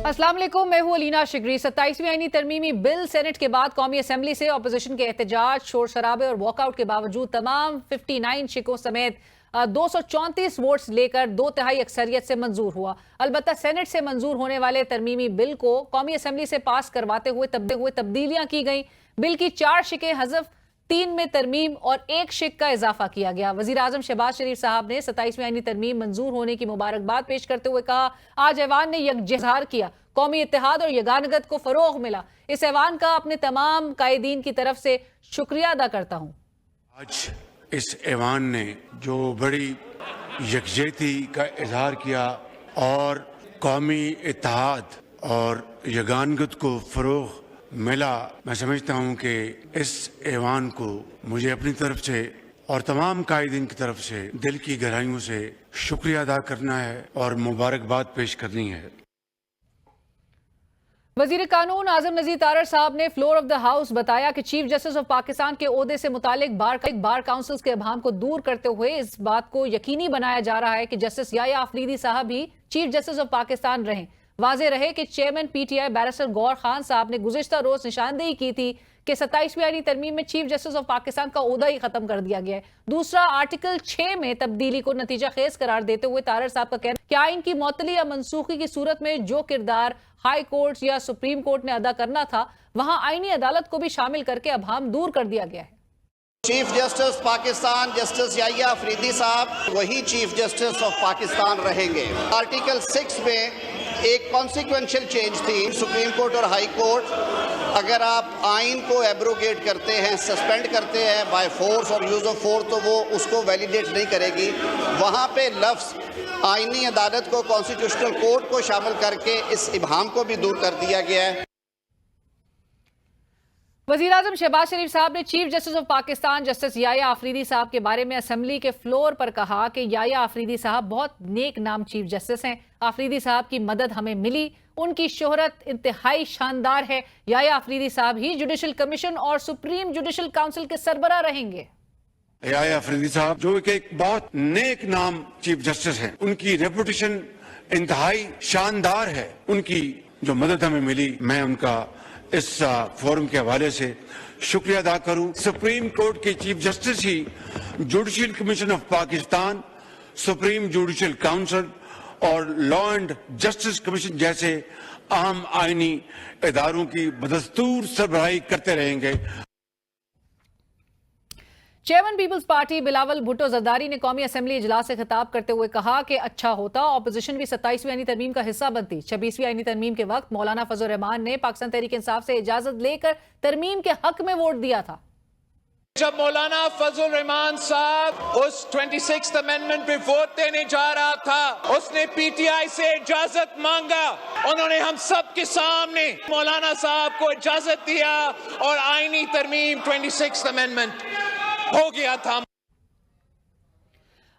अस्सलाम वालेकुम, मैं हूं अलीना शिगरी। 27वीं आईनी तरमीमी बिल सेनेट के बाद कौमी असम्बली से अपोजिशन के एहतजाज, शोर शराबे और वॉकआउट के बावजूद तमाम 59 शिकों समेत 234 वोट्स लेकर 2/3 अक्सरियत से मंजूर हुआ। अलबत्ता सेनेट से मंजूर होने वाले तरमीमी बिल को कौमी असम्बली से पास करवाते हुए तब्दीलियां की गई। बिल की 4 शिकें हज़फ, 3 में तरमीम और 1 शिक का इजाफा किया गया। वजीर आजम शहबाज शरीफ साहब ने 27वीं आईनी तरमीम मंजूर होने की मुबारकबाद पेश करते हुए कहा, आज ऐवान ने यकजहर किया, कौमी इत्तेहाद और यगानगत को फरोग मिला। इस ऐवान का अपने तमाम कायदीन की तरफ से शुक्रिया अदा करता हूँ। आज इस ऐवान ने जो बड़ी यकजहती का इजहार किया और कौमी इत्तेहाद और यगानगत को फरोग मिला, मैं समझता हूँ कि इस ऐवान को मुझे अपनी तरफ से और तमाम कायदीन की तरफ से दिल की गहराइयों से शुक्रिया अदा करना है और मुबारकबाद पेश करनी है। वजीर कानून आजम नजीर तारड़ साहब ने फ्लोर ऑफ द हाउस बताया कि चीफ जस्टिस ऑफ पाकिस्तान के ओहदे से मुतालिक बार काउंसिल्स के अभाम को दूर करते हुए इस बात को यकीनी बनाया जा रहा है कि जस्टिस याया अफरीदी साहब भी चीफ जस्टिस ऑफ पाकिस्तान रहें। वाज़ेह रहे कि चेयरमैन पीटीआई बैरिस्टर गौर खान साहब ने गुज़िश्ता रोज निशानदेही की थी कि 27वीं आईनी तरमीम में चीफ जस्टिस ऑफ पाकिस्तान का ओहदा ही खत्म कर दिया गया है। दूसरा, आर्टिकल 6 में तब्दीली को नतीजा खेज करार देते हुए तारड़ साहब का कहना कि आइन की मुअत्तली या मनसूखी की सूरत में जो किरदार हाई कोर्ट या सुप्रीम कोर्ट ने अदा करना था, वहां आईनी अदालत को भी शामिल करके अभाम दूर कर दिया गया है। Chief justice Pakistan justice Yahya Afridi साहब वही चीफ जस्टिस ऑफ पाकिस्तान रहेंगे। आर्टिकल 6 में एक कॉन्सिक्वेंशियल चेंज थी। सुप्रीम कोर्ट और हाई कोर्ट अगर आप आइन को एब्रोगेट करते हैं, सस्पेंड करते हैं बाय फोर्स और यूज ऑफ फोर्स, तो वो उसको वैलिडेट नहीं करेगी। वहाँ पे लफ्ज़ आइनी अदालत को, कॉन्स्टिट्यूशनल कोर्ट को शामिल करके इस इबहाम को भी दूर कर दिया गया है। वज़ीर आज़म शहबाज शरीफ साहब ने chief justice of Pakistan justice Yahya Afridi साहब के बारे में असम्बली के फ्लोर पर कहा कि याया अफरीदी साहब बहुत नेक नाम चीफ जस्टिस हैं। अफरीदी साहब की मदद हमें मिली, उनकी शोहरत इंतहाई शानदार है। याया अफरीदी साहब ही जुडिशल कमीशन और सुप्रीम जुडिशल काउंसिल के सरबराह रहेंगे। याया अफरीदी साहब जो एक बहुत नेक नाम चीफ जस्टिस हैं, उनकी रेपुटेशन इंतहाई शानदार है। उनकी जो मदद हमें मिली, मैं उनका इस फोरम के हवाले से शुक्रिया अदा करूं। सुप्रीम कोर्ट के चीफ जस्टिस ही judicial commission of Pakistan, supreme judicial council और लॉ एंड जस्टिस कमीशन जैसे अहम आईनी इदारों की बदस्तूर सरबराही करते रहेंगे। Chairman Peoples Party Bilawal Bhutto Zardari ने कौमी असम्बली इजलास से खिताब करते हुए कहा कि अच्छा होता ऑपोजिशन भी 27वीं आईनी तरमीम का हिस्सा बनती। 26वीं आईनी तरमीम के वक्त मौलाना फजल रहमान ने पाकिस्तान तहरीक इंसाफ से इजाजत लेकर तरमीम के हक में वोट दिया था। जब मौलाना फजल रहमान साहब उस 26th अमेंडमेंट पे वोट देने जा रहा था, उसने पीटीआई से इजाजत मांगा। उन्होंने हम सब के सामने मौलाना साहब को इजाजत दिया और आईनी तरमीम 26th अमेंडमेंट हो गया था।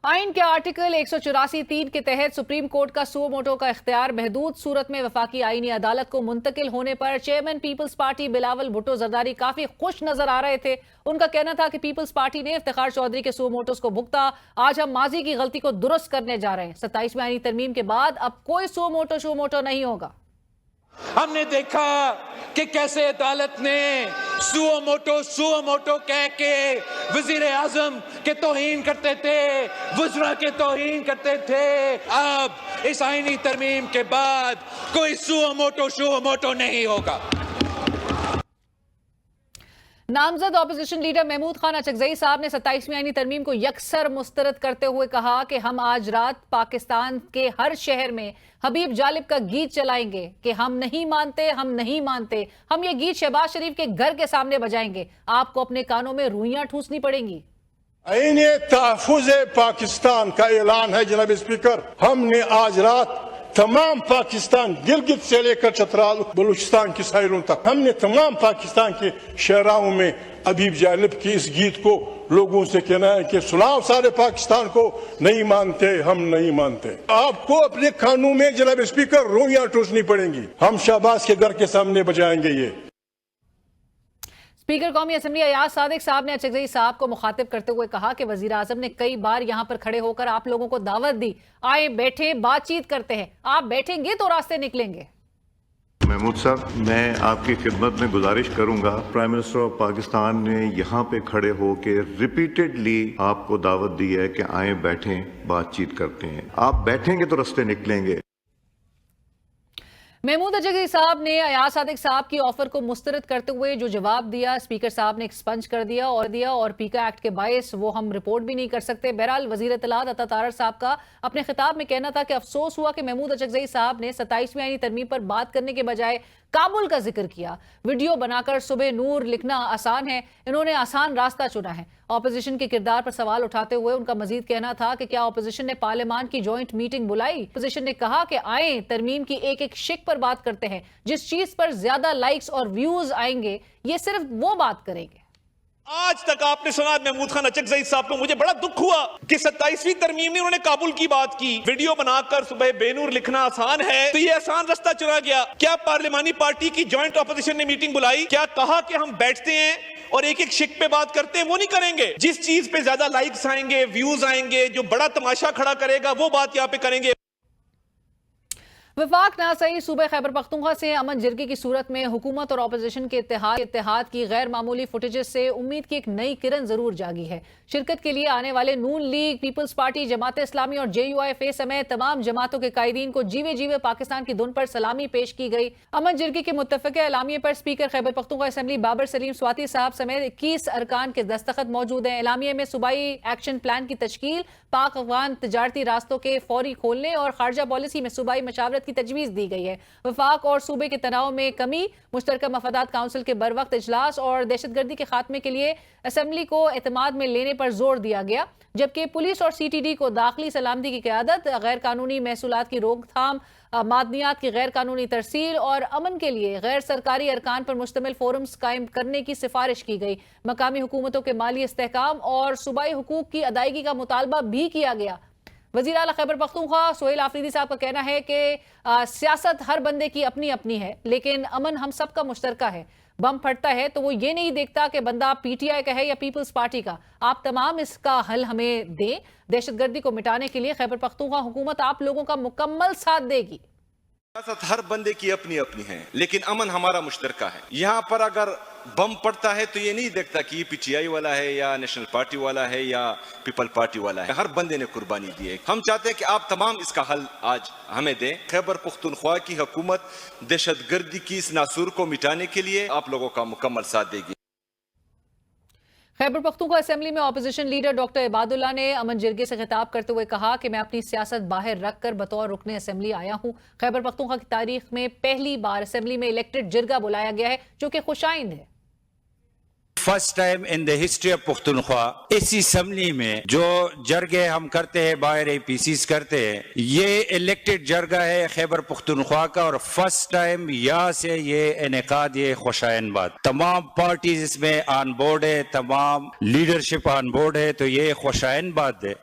आइन के आर्टिकल 184(3) के तहत सुप्रीम कोर्ट का सुओ मोटो का इख्तियार महदूद सूरत में वफाकी आईनी अदालत को मुंतकिल होने पर chairman Peoples Party Bilawal Bhutto Zardari काफी खुश नजर आ रहे थे। उनका कहना था कि पीपल्स पार्टी ने इफ्तिखार चौधरी के सुओ मोटोस को भुगता, आज हम माजी की गलती को दुरुस्त करने जा रहे हैं। 27वीं आईनी तरमीम के बाद अब कोई सुओ मोटो नहीं होगा। हमने देखा कि कैसे अदालत ने सुओ मोटो कह के वजीर आजम के तौहीन करते थे, वज़रा के तौहीन करते थे। अब इस आईनी तरमीम के बाद कोई सुओ मोटो नहीं होगा। नामजद ऑपोजिशन लीडर महमूद खान अचकजई साहब ने 27वीं आईनी तरमीम को यकसर मुस्तरद करते हुए कहा कि हम आज रात पाकिस्तान के हर शहर में हबीब जालिब का गीत चलाएंगे कि हम नहीं मानते, हम नहीं मानते। हम ये गीत शहबाज शरीफ के घर के सामने बजाएंगे। आपको अपने कानों में रुइयां ठूसनी पड़ेंगी। आईने तहफ़्फ़ुज़ पाकिस्तान का ऐलान है जनाब स्पीकर। हमने आज रात तमाम पाकिस्तान, गिलगित से लेकर चतराल बलूचिस्तान की साइलों तक, हमने तमाम पाकिस्तान के शहराओं में हबीब जालिब के इस गीत को लोगों से कहना है कि सुनाओ सारे पाकिस्तान को, नहीं मानते, हम नहीं मानते। आपको अपने कानून में जनाब स्पीकर रुइयां ठूसनी पड़ेंगी। हम शहबाज के घर के सामने बजाएंगे ये। स्पीकर कौमी असम्बली अयाज सादिक साहब ने अचकजई साहब को मुखातिब करते हुए कहा कि वजीर आजम ने कई बार यहां पर खड़े होकर आप लोगों को दावत दी, आए बैठे बातचीत करते हैं, आप बैठेंगे तो रास्ते निकलेंगे। महमूद साहब, मैं आपकी खिदमत में गुजारिश करूंगा, प्राइम मिनिस्टर ऑफ पाकिस्तान ने यहाँ पे खड़े होकर रिपीटेडली आपको दावत दी है कि आए बैठें बातचीत करते हैं। आप बैठेंगे तो रास्ते निकलेंगे। महमूद अजगरी साहब ने अयाज सादिक साहब की ऑफर को मुस्तरद करते हुए जो जवाब दिया, स्पीकर साहब ने एक्सपंज कर दिया और पीका एक्ट के बायस वो हम रिपोर्ट भी नहीं कर सकते। बहरहाल वजीर इत्तलात अता तारर साहब का अपने खिताब में कहना था कि अफसोस हुआ कि महमूद अजगरी साहब ने 27वीं आईनी तरमीम पर बात करने के बजाय काबुल का जिक्र किया। वीडियो बनाकर सुबह नूर लिखना आसान है, इन्होंने आसान रास्ता चुना है। ऑपोजिशन के किरदार पर सवाल उठाते हुए उनका मजीद कहना था कि क्या ऑपोजिशन ने पार्लियामान की जॉइंट मीटिंग बुलाई? ऑपोजिशन ने कहा कि आए तरमीम की एक एक शिक पर बात करते हैं, जिस चीज पर ज्यादा लाइक्स और व्यूज आएंगे ये सिर्फ वो बात करेंगे। आज तक आपने सुना महमूद खान अचकज़ई साहब को, मुझे बड़ा दुख हुआ कि 27वीं तरमीम में उन्होंने काबुल की बात की। वीडियो बनाकर सुबह बेनूर लिखना आसान है, तो ये आसान रास्ता चुना गया। क्या पार्लियामानी पार्टी की जॉइंट ऑपोजिशन ने मीटिंग बुलाई? क्या कहा कि हम बैठते हैं और एक एक शिक पे बात करते हैं? वो नहीं करेंगे। जिस चीज पे ज्यादा लाइक्स आएंगे, व्यूज आएंगे, जो बड़ा तमाशा खड़ा करेगा, वो बात यहाँ पे करेंगे। वफाक ना सही सूबे खैबर पख्तूनख्वा से अमन जिरगी की सूरत में हुकूमत और अपोजिशन के इत्तेहाद की गैर मामूली फुटेजेस से उम्मीद की एक नई किरण जरूर जागी है। शिरकत के लिए आने वाले नून league, peoples party, Jamaat Islami और JUIFA समेत तमाम जमातों के कायदीन को जीवे जीवे पाकिस्तान की धुन पर सलामी पेश की गई। अमन जिरगी के मुत्तफ़िक़ एलामिये पर स्पीकर खैबर पख्तूनख्वा असेंबली बाबर सलीम स्वाति साहब समेत 21 अरकान के दस्तखत मौजूद हैं। एलामिये में सूबाई एक्शन प्लान की तश्कील, पाक अफगान तजारती रास्तों के फौरी खोलने और खारजा पॉलिसी में सूबाई मशावरत की तजवीज़ दी गई है। वफाक और सूबे के तनाव में कमी, मुश्तरका मफादात काउंसिल के बरवक्त इजलास और दहशतगर्दी के खात्मे के लिए असेंबली को एतमाद में लेने पर जोर दिया गया, जबकि पुलिस और CTD को दाखिली सलामती की क़यादत, गैर कानूनी महसूलात की रोकथाम, मादनियात की गैर कानूनी तरसील और अमन के लिए गैर सरकारी अरकान पर मुश्तमिल फोरम्स कायम करने की सिफारिश की गई। मकामी हुकूमतों के माली इस्तेहकाम और सूबाई हुकूक की अदायगी का मुतालबा भी किया गया। वज़ीर आला खैबर पख्तूनख्वा सोहेल आफरीदी साहब का कहना है कि सियासत हर बंदे की अपनी अपनी है, लेकिन अमन हम सब का मुश्तरका है। बम फटता है तो वो ये नहीं देखता कि बंदा PTI का है या पीपल्स पार्टी का। आप तमाम इसका हल हमें दें। दहशतगर्दी को मिटाने के लिए खैबर पख्तूनख्वा हुकूमत आप लोगों का मुकम्मल साथ देगी। सियासत हर बंदे की अपनी अपनी है, लेकिन अमन हमारा मुश्तरका है। यहाँ पर अगर बम पड़ता है तो ये नहीं देखता कि ये PTI वाला है या नेशनल पार्टी वाला है या पीपल पार्टी वाला है। हर बंदे ने कुर्बानी दी है। हम चाहते हैं कि आप तमाम इसका हल आज हमें दें। खैबर पख्तूनख्वा की हुकूमत दहशतगर्दी की इस नासूर को मिटाने के लिए आप लोगों का मुकम्मल साथ देगी। खैबर पख्तूनख्वा असेंबली में अपोजिशन लीडर डॉक्टर इबादुल्लाह ने अमन जिरगी से खिताब करते हुए कहा कि मैं अपनी सियासत बाहर रखकर बतौर रुकने असेंबली आया हूं। खैबर पख्तूनख्वा की तारीख में पहली बार असेंबली में इलेक्टेड जिरगा बुलाया गया है, जो कि खुशाइंद है। First time in the history of Pakhtunkhwa इस असेंबली में जो जरगे हम करते हैं, बाहर APCs करते हैं, ये इलेक्टेड जरगा है खैबर पख्तूनख्वा का और फर्स्ट टाइम यहाँ से ये इनेकाद, ये खुशाइन बात। तमाम पार्टीज इसमें ऑन बोर्ड है, तमाम लीडरशिप ऑन बोर्ड है, तो ये खुशाइन बात है।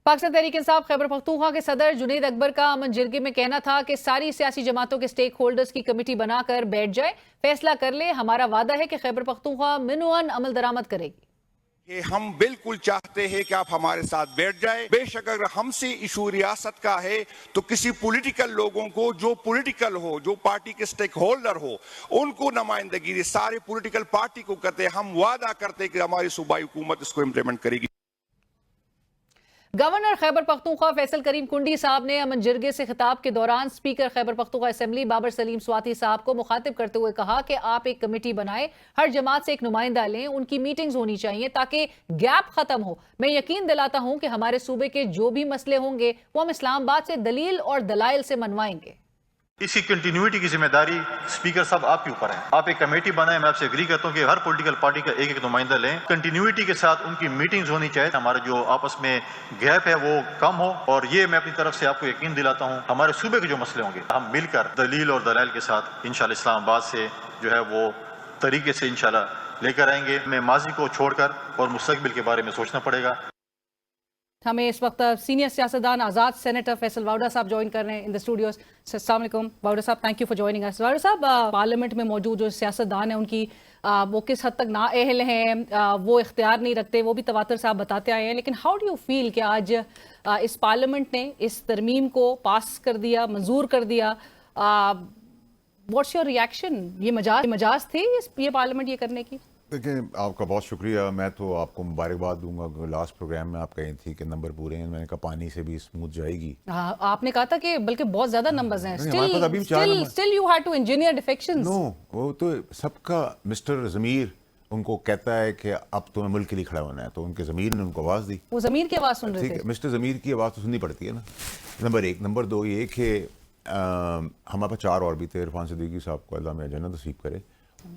पाकिस्तान तहरीक इंसाफ खैबर पख्तूनख्वा के सदर जुनैद अकबर का अमन जिरगी में कहना था कि सारी सियासी जमातों के स्टेक होल्डर्स की कमेटी बनाकर बैठ जाए, फैसला कर ले। हमारा वादा है कि खैबर पख्तूनख्वा मिनुअन अमल दरामद करेगी। हम बिल्कुल चाहते हैं कि आप हमारे साथ बैठ जाए। बेशक अगर हमसे इशू रियासत का है तो किसी पॉलिटिकल लोगों को, जो पॉलिटिकल हो, जो पार्टी के स्टेक होल्डर हो, उनको नुमाइंदगी सारे पॉलिटिकल पार्टी को करते हैं। हम वादा करते हैं कि हमारी सूबाई हुकूमत इसको इम्प्लीमेंट करेगी। गवर्नर खैबर पख्तूनख्वा फैसल करीम कुंडी साहब ने अमन जिरगे से खिताब के दौरान स्पीकर खैबर पख्तूनख्वा असेंबली बाबर सलीम स्वाति साहब को मुखातिब करते हुए कहा कि आप एक कमेटी बनाएं, हर जमात से एक नुमाइंदा लें, उनकी मीटिंग्स होनी चाहिए ताकि गैप खत्म हो। मैं यकीन दिलाता हूं कि हमारे सूबे के जो भी मसले होंगे वो हम इस्लामाबाद से दलील और दलाइल से मनवाएंगे। इसी कंटिन्यूटी की जिम्मेदारी स्पीकर साहब आपके ऊपर है। आप एक कमेटी बनाएं। मैं आपसे एग्री करता हूं कि हर पॉलिटिकल पार्टी का एक एक नुमाइंदा लें, कंटिन्यूटी के साथ उनकी मीटिंग्स होनी चाहिए, हमारा जो आपस में गैप है वो कम हो। और ये मैं अपनी तरफ से आपको यकीन दिलाता हूं, हमारे सूबे के जो मसले होंगे हम मिलकर दलील और दलाइल के साथ इंशाल्लाह इस्लामाबाद से जो है वो तरीके से इंशाल्लाह लेकर आएंगे। हमें माजी को छोड़कर और मुस्तकबिल के बारे में सोचना पड़ेगा। हमें इस वक्त सीनियर सियासतदान आज़ाद सेनेटर फैसल वाउडा साहब ज्वाइन कर रहे हैं इन द स्टूडियोज। अस्सलाम वालेकुम वाउडा साहब, thank you for joining us. Vawda साहब, पार्लियामेंट में मौजूद जो सियासतदान हैं उनकी वो किस हद तक नाअहल हैं, वो इख्तियार नहीं रखते, वो भी तवातर साहब बताते आए हैं, लेकिन हाउ डू यू फील कि आज इस पार्लियामेंट ने इस तरमीम को पास कर दिया, मंजूर कर दिया, व्हाट्स योर रिएक्शन? ये मजाज थी ये पार्लियामेंट ये करने की? देखिए, आपका बहुत शुक्रिया। मैं तो आपको मुबारकबाद दूंगा। लास्ट प्रोग्राम में आप कही थी कि नंबर पूरे हैं, मैंने कहा पानी से भी स्मूथ जाएगी। हाँ, आपने कहा था कि बल्कि बहुत ज्यादा नंबर्स हैं। नहीं, still you had to engineer defections. No, वो तो सबका मिस्टर ज़मीर उनको कहता है कि अब तुम्हें मुल्क के लिए खड़ा होना है, तो उनके ज़मीर ने उनको आवाज़ दी। वो ज़मीर की आवाज़ सुन रहे थे। ठीक है, मिस्टर ज़मीर की आवाज़ तो सुननी पड़ती है ना, नंबर एक। नंबर दो ये कि हमारे पास 4 और भी थे। इरफान सिद्दीकी साहब को अल्लाह में जन्नत नसीब करे।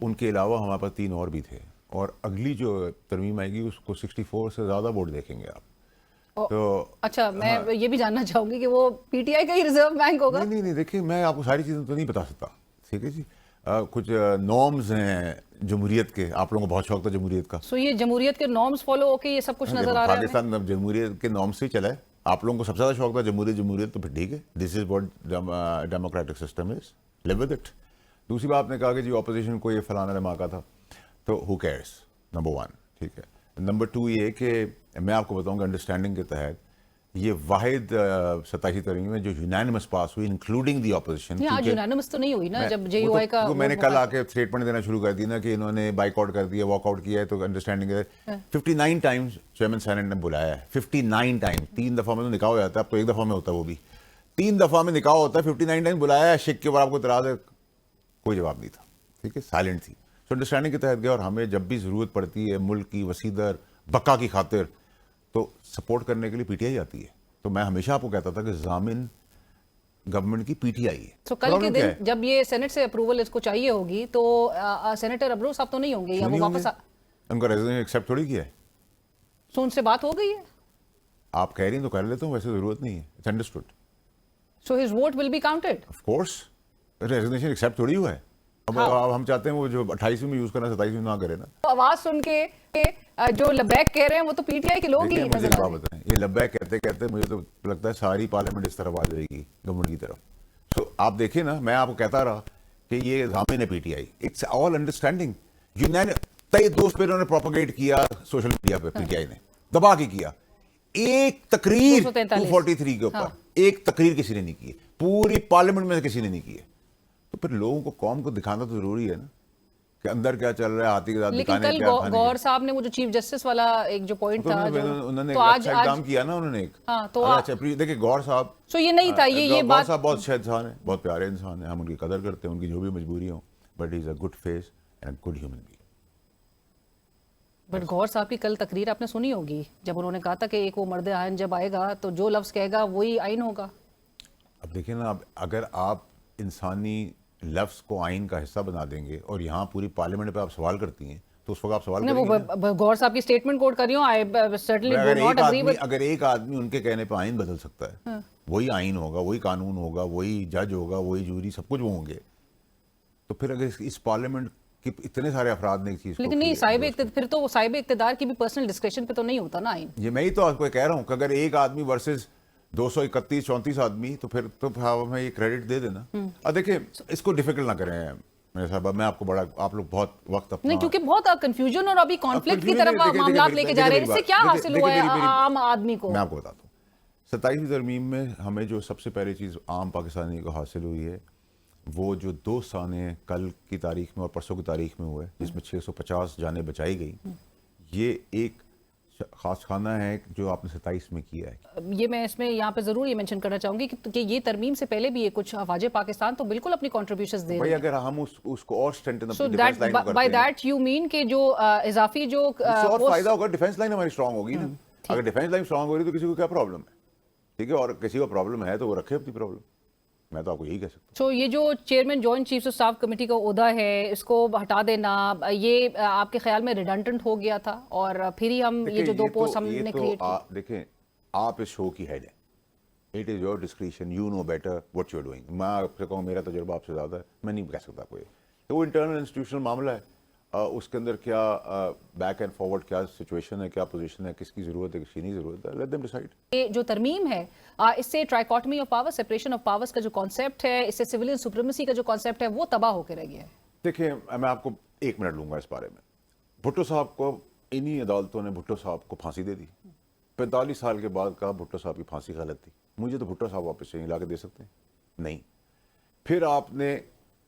उनके अलावा हमारे पास 3 और भी थे, और अगली जो तरमीम आएगी उसको 64 से ज़्यादा वोट देखेंगे आप। तो अच्छा, मैं ये भी जानना चाहूंगी कि वो पीटीआई का ही रिजर्व बैंक होगा? नहीं, देखिए, मैं आपको सारी चीज़ें तो नहीं बता सकता, ठीक है जी। कुछ नॉर्म्स हैं जमहूरियत के, आप लोगों को बहुत शौक था जमहूरियत का। सो ये जमहूरियत के नॉर्म्स फॉलो होके ये सब कुछ नजर आ रहा है? पाकिस्तान जमहूरियत के नॉर्म्स से ही चला है। आप लोगों को सबसे ज़्यादा शौक था जमहूरियत, तो फिर ठीक है, this is what democratic system is, live with it. दूसरी बात आपने कहा कि जी ऑपोजिशन को ये फलाना धमाका था, तो हु केयर्स, नंबर 1, ठीक है। नंबर 2 ये कि मैं आपको बताऊंगा अंडरस्टैंडिंग के तहत ये वाहिद 27 तरमीम है जो यूनानिमस पास हुई, इंक्लूडिंग दी ऑपोजिशन। आज यूनानिमस तो नहीं हुई ना, जब जेयूआई का मैंने कल आके स्टेटमेंट देना शुरू कर दी ना कि इन्होंने बाइकआउट कर दिया, वॉकआउट किया है, तो अंडरस्टैंडिंग है। 59 टाइम्स चेयरमैन सेनेट ने बुलाया है, 59 टाइम। 3 दफ़ा में तो निकाह हो जाता है, अब तो 1 दफ़ा में होता है, वो भी 3 दफ़ा में निकाह होता है। 59 टाइम बुलाया है, शिक के ऊपर आपको इतराज़ है, कोई जवाब नहीं था, ठीक है, साइलेंट थी। तो अंडरस्टैंडिंग के तहत गया, और हमें जब भी ज़रूरत पड़ती है मुल्क की वसीदर बका की खातिर, तो सपोर्ट करने के लिए पीटीआई आती है। तो मैं हमेशा आपको कहता था कि ज़ामिन गवर्नमेंट की पीटीआई है। तो कल के दिन जब ये सेनेट से अप्रूवल इसको चाहिए होगी, तो सेनेटर अब्रो साहब तो नहीं होंगे, या वो वापस उनका रेजिग्नेशन एक्सेप्ट थोड़ी किया है। सो उनसे बात हो गई है? आप कह रही हैं तो कर लेता हूँ, वैसे ज़रूरत नहीं है, it's understood. So his vote will be counted? Of course, resignation accept थोड़ी हुआ है। अब हम चाहते हैं वो जो 28वीं में यूज करना 27वीं में ना करे ना। तो आवाज सुन के जो लब्बैक कह रहे हैं वो तो पीटीआई के लोग ही नजर आ रहे हैं। ये लब्बैक कहते मुझे तो लगता है सारी पार्लियामेंट इस तरफ आ जाएगी गवर्नमेंट की तरफ। तो आप देखिए ना, मैं आपको कहता रहा कि ये ज़ामिन है पीटीआई, इट्स ऑल अंडरस्टैंडिंग। तय दोस्त पे इन्होंने प्रोपेगेट किया सोशल मीडिया पे, पीटीआई ने दबा के किया। एक तकरीर 243 के ऊपर एक तकरीर किसी ने नहीं की, पूरी पार्लियामेंट में किसी ने नहीं की। तो फिर लोगों को, कौम को दिखाना तो जरूरी है ना कि अंदर क्या चल रहा है, हाथी के साथ लेकिन कल गौर साहब ने वो जो चीफ जस्टिस वाला एक जो पॉइंट था, उन्होंने तो आज काम किया ना उन्होंने एक। हाँ, तो अच्छा देखिए, गौर साहब, सो ये नहीं था, ये बात साहब बहुत अच्छे इंसान है, बहुत प्यारे इंसान है, हम उनकी कदर करते हैं, उनकी जो भी मजबूरी हो, but is a good face and good human being. But Gaur साहब की कल तकरीर आपने सुनी होगी, जब उन्होंने कहा था कि एक वो मर्द आइन जब आएगा तो जो लफ्ज कहेगा वही आइन होगा। अब देखिए ना, अगर आप इंसानी लफ्ज़ को आइन का हिस्सा बना देंगे और यहाँ पूरी पार्लियामेंट पे आप सवाल करती हैं, तो उस वक्त आप सवाल करेंगे। गौर साहब की स्टेटमेंट कोट कर रही हूं, I certainly do not agree with. अगर एक आदमी उनके कहने पे आइन बदल सकता है, वही आइन होगा, वही कानून होगा, वही जज होगा, वही जूरी, सब कुछ वो होंगे, तो फिर अगर इस पार्लियामेंट कि इतने सारे अफराद ने एक चीज, लेकिन नहीं, फिर तो साहिब इक्तिदार की भी पर्सनल डिस्क्रिप्शन पे तो नहीं होता ना आइन। ये मैं ही तो आपको कह रहा हूँ कि अगर एक आदमी वर्सेस 231-34 आदमी, तो फिर तो हमें ये क्रेडिट दे देना। अब देखिए, इसको डिफिकल्ट ना करें मेरे साहब, मैं आपको बड़ा, आप लोग बहुत वक्त अपना, नहीं, क्योंकि बहुत कंफ्यूजन और अभी कॉन्फ्लिक्ट की तरफ मामलात लेके जा रहे हैं। इससे क्या हासिल हुआ है आम आदमी को? मैं आपको बताता हूँ। 27वीं तरमीम में हमें जो सबसे पहली चीज़ आम पाकिस्तानी को हासिल हुई है, वो जो 2 साने कल की तारीख में और परसों की तारीख में हुए, जिसमें 650 जानें बचाई गई, ये एक खास खाना है जो आपने 27 में किया है। ये मैं इसमें यहाँ पे जरूर ये मेंशन करना चाहूंगी कि ये तरमीम से पहले भी ये कुछ अफवाज पाकिस्तान तो बिल्कुल अपनी कंट्रीब्यूशंस दे रहे हैं। अगर हम उसको और स्ट्रेंथन अपनी डिफेंस लाइन को करते हैं, बाय दैट यू मीन कि जो इजाफी जो और फायदा होगा, डिफेंस लाइन हमारी स्ट्रांग होगी ना। अगर डिफेंस लाइन स्ट्रांग हो रही तो किसी को क्या प्रॉब्लम है, ठीक है, और किसी को प्रॉब्लम है तो वो रखे अपनी प्रॉब्लम, मैं तो आपको यही कह सकता हूँ। तो ये जो chairman joint chiefs of staff committee का ओहदा है, इसको हटा देना, ये आपके ख्याल में रिडंडेंट हो गया था, और फिर ही हम ये जो 2 पोस्ट हमने क्रिएट की? देखें, आप इस शो की हेड है, it is your description, you know better what you are doing. मैं आपसे कहूँ, मेरा तजुर्बा आपसे ज़्यादा है, मैं नहीं कह सकता कोई, तो वो इंटरनल इंस्टीट्यूशनल मामला है, उसके अंदर क्या बैक एंड फॉरवर्ड क्या सिचुएशन है, क्या पोजीशन है, किसकी ज़रूरत है, किसकी नहीं ज़रूरत है, लेट देम डिसाइड। ये जो तरमीम है, इससे trichotomy of power, separation of powers का जो कॉन्सेप्ट है, इससे सिविलियन सुप्रीमेसी का जो कॉन्सेप्ट है, वो तबाह होकर रह गया है। देखिए, मैं आपको 1 मिनट लूंगा इस बारे में। भुट्टो साहब को इन्हीं अदालतों ने भुट्टो साहब को फांसी दे दी। 45 साल के बाद कहा भुट्टो साहब की फांसी गलत थी। मुझे तो भुट्टो साहब वापस से ला के दे सकते हैं? नहीं। پھر آپ نے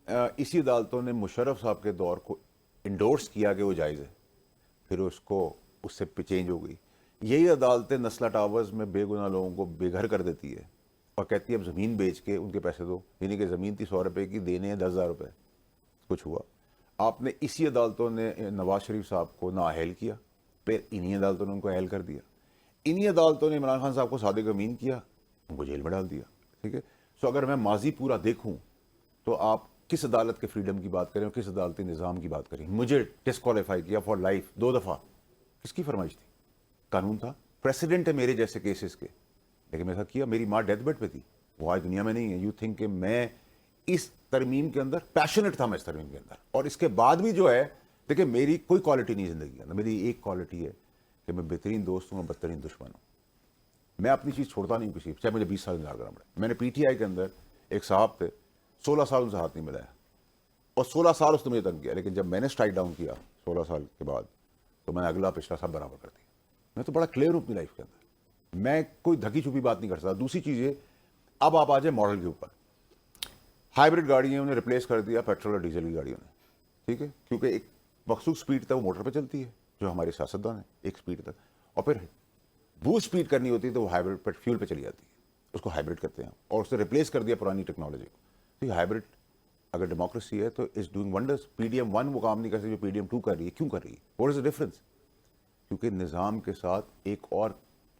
اسی عدالتوں نے مشرف صاحب کے دور کو انڈورس کیا کہ وہ جائز ہے، پھر اس سے چینج ہو گئی. یہی عدالتیں نسلا ٹاورز میں بے گناہ لوگوں کو بے گھر کر دیتی ہے اور کہتی ہے اب زمین بیچ کے ان کے پیسے دو، یعنی کہ زمین تھی 100 روپے کی، دینے ہیں 10,000 روپے. کچھ ہوا. آپ نے اسی عدالتوں نے نواز شریف صاحب کو نااہل کیا، پھر انہی عدالتوں نے ان کو اہل کر دیا. انہی عدالتوں نے عمران خان صاحب کو صادق امین کیا، ان کو جیل میں ڈال دیا. ٹھیک ہے. سو اگر میں ماضی پورا دیکھوں تو آپ کس عدالت کے فریڈم کی بات کریں اور کس عدالتی نظام کی بات کریں. مجھے ڈسکوالیفائی کیا فار لائف 2 دفعہ. کس کی فرمائش تھی؟ قانون تھا. پریسیڈنٹ ہے میرے جیسے کیسز کے، لیکن میں ایسا کیا. میری ماں ڈیتھ بیڈ پہ تھی، وہ آج دنیا میں نہیں ہے. یو تھنک کہ میں اس ترمیم کے اندر پیشنٹ تھا، میں اس ترمیم کے اندر. اور اس کے بعد بھی جو ہے دیکھیں میری کوئی کوالٹی نہیں زندگی کے اندر. میری ایک کوالٹی ہے کہ میں بہترین دوست ہوں اور بدترین دشمن ہوں. میں اپنی چیز چھوڑتا نہیں کسی، چاہے مجھے 20 سال انتظار کرنا پڑے. میں نے پی ٹی آئی کے اندر ایک صاحب تھے، 16 سال ان سے ہاتھ نہیں ملایا اور 16 سال اس نے مجھے تنگ کیا، لیکن جب میں نے اسٹرائک ڈاؤن کیا 16 سال کے بعد تو میں نے اگلا پچھلا سب برابر کر دیا. میں تو بڑا کلیئر ہوں اپنی لائف کے اندر، میں کوئی دھکی چھپی بات نہیں کر سکتا. دوسری چیز یہ، اب آپ آ جائیں ماڈل کے اوپر. ہائیبرڈ گاڑیاں انہیں ریپلیس کر دیا پیٹرول اور ڈیزل کی گاڑیوں نے. ٹھیک ہے، کیونکہ ایک مخصوص سپیڈ تک وہ موٹر پہ چلتی ہے جو ہمارے سیاستدان ہیں، ایک سپیڈ تک، اور پھر بوسٹ سپیڈ کرنی ہوتی ہے تو وہ ہائیبرڈ پر فیول پہ چلی جاتی ہے. اس کو ہائیبرڈ کرتے ہیں اور اسے ریپلیس کر دیا پرانی ٹیکنالوجی کو. تو یہ ہائیبرڈ اگر ڈیموکریسی ہے تو is doing wonders. P D M 1 وہ کام نہیں کر سکتی جو پی ڈی ایم 2 کر رہی ہے. کیوں کر رہی ہے؟ What is the difference? کیونکہ نظام کے ساتھ ایک اور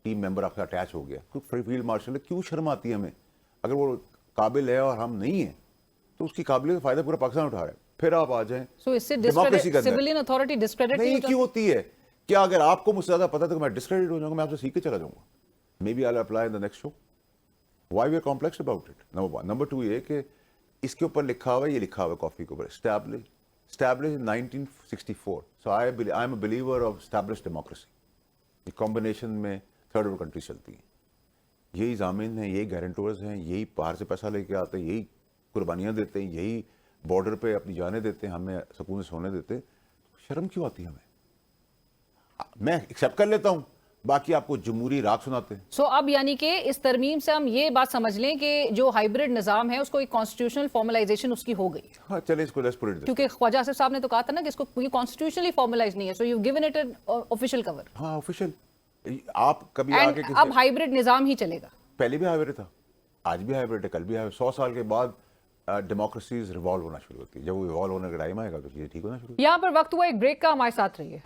ٹیم ممبر آپ کا اٹیچ ہو گیا. فیلڈ مارشل ہے، کیوں شرم آتی ہے ہمیں؟ اگر وہ قابل ہے اور ہم نہیں ہیں تو اس کی قابلیت کا فائدہ پورا پاکستان اٹھا رہا ہے. پھر آپ آ جائیں ڈیموکریسی کے اندر. سیویلین اتھارٹی ڈسکریڈٹ نہیں کیوں ہوتی ہے؟ کیا اگر آپ کو مجھ سے زیادہ پتا تھا کہ میں ڈسکریڈٹ ہو جاؤں گا، میں آپ سے سیکھ کے چلا جاؤں گا. Maybe I will apply in the next show. Why we are complex about it? Number 1. Number 2 یہ کہ اس کے اوپر لکھا ہوا ہے، یہ لکھا ہوا ہے کافی کے اوپر، established in 1964. So I am a believer of established democracy. یہ کمبینیشن میں تھرڈ ورلڈ کنٹریز چلتی ہیں. یہی ضامن ہیں، یہی گارنٹورز ہیں، یہی باہر سے پیسہ لے کے آتے ہیں، یہی قربانیاں دیتے ہیں، یہی بارڈر پہ اپنی جانیں دیتے ہیں، ہمیں سکون سے سونے دیتے ہیں. شرم کیوں آتی ہے ہمیں؟ میں ایکسیپٹ کر لیتا ہوں، باقی آپ کو جمہوری راگ سناتے ہیں. سو اب یعنی کہ اس ترمیم سے ہم یہ بات سمجھ لیں کہ جو ہائیبرڈ نظام ہے اس کو ایک کانسٹیٹیوشنل فارملائزیشن اس کی ہو گئی. ہاں چلے اس کو لیٹس پٹ اٹ. کیونکہ خواجہ آصف صاحب نے تو کہا تھا نا کہ اس کو یہ کانسٹیٹیوشنلی فارملائز نہیں ہے. So you given it an official cover. ہاں آفیشیل. آپ کبھی آ کے اب ہائیبرڈ نظام ہی چلے گا. پہلے بھی ہائیبرڈ تھا، آج بھی ہائیبرڈ ہے، کل بھی ہائیبرڈ. 100 سال کے بعد ڈیموکریسیز ریوالو ہونا شروع ہوتی ہے. جب وہ ایوالو ہونے کا ٹائم آئے گا تو چیزیں ٹھیک ہونا شروع. یہاں پر وقت ہوا ایک بریک کا، ہمارے ساتھ رہیے.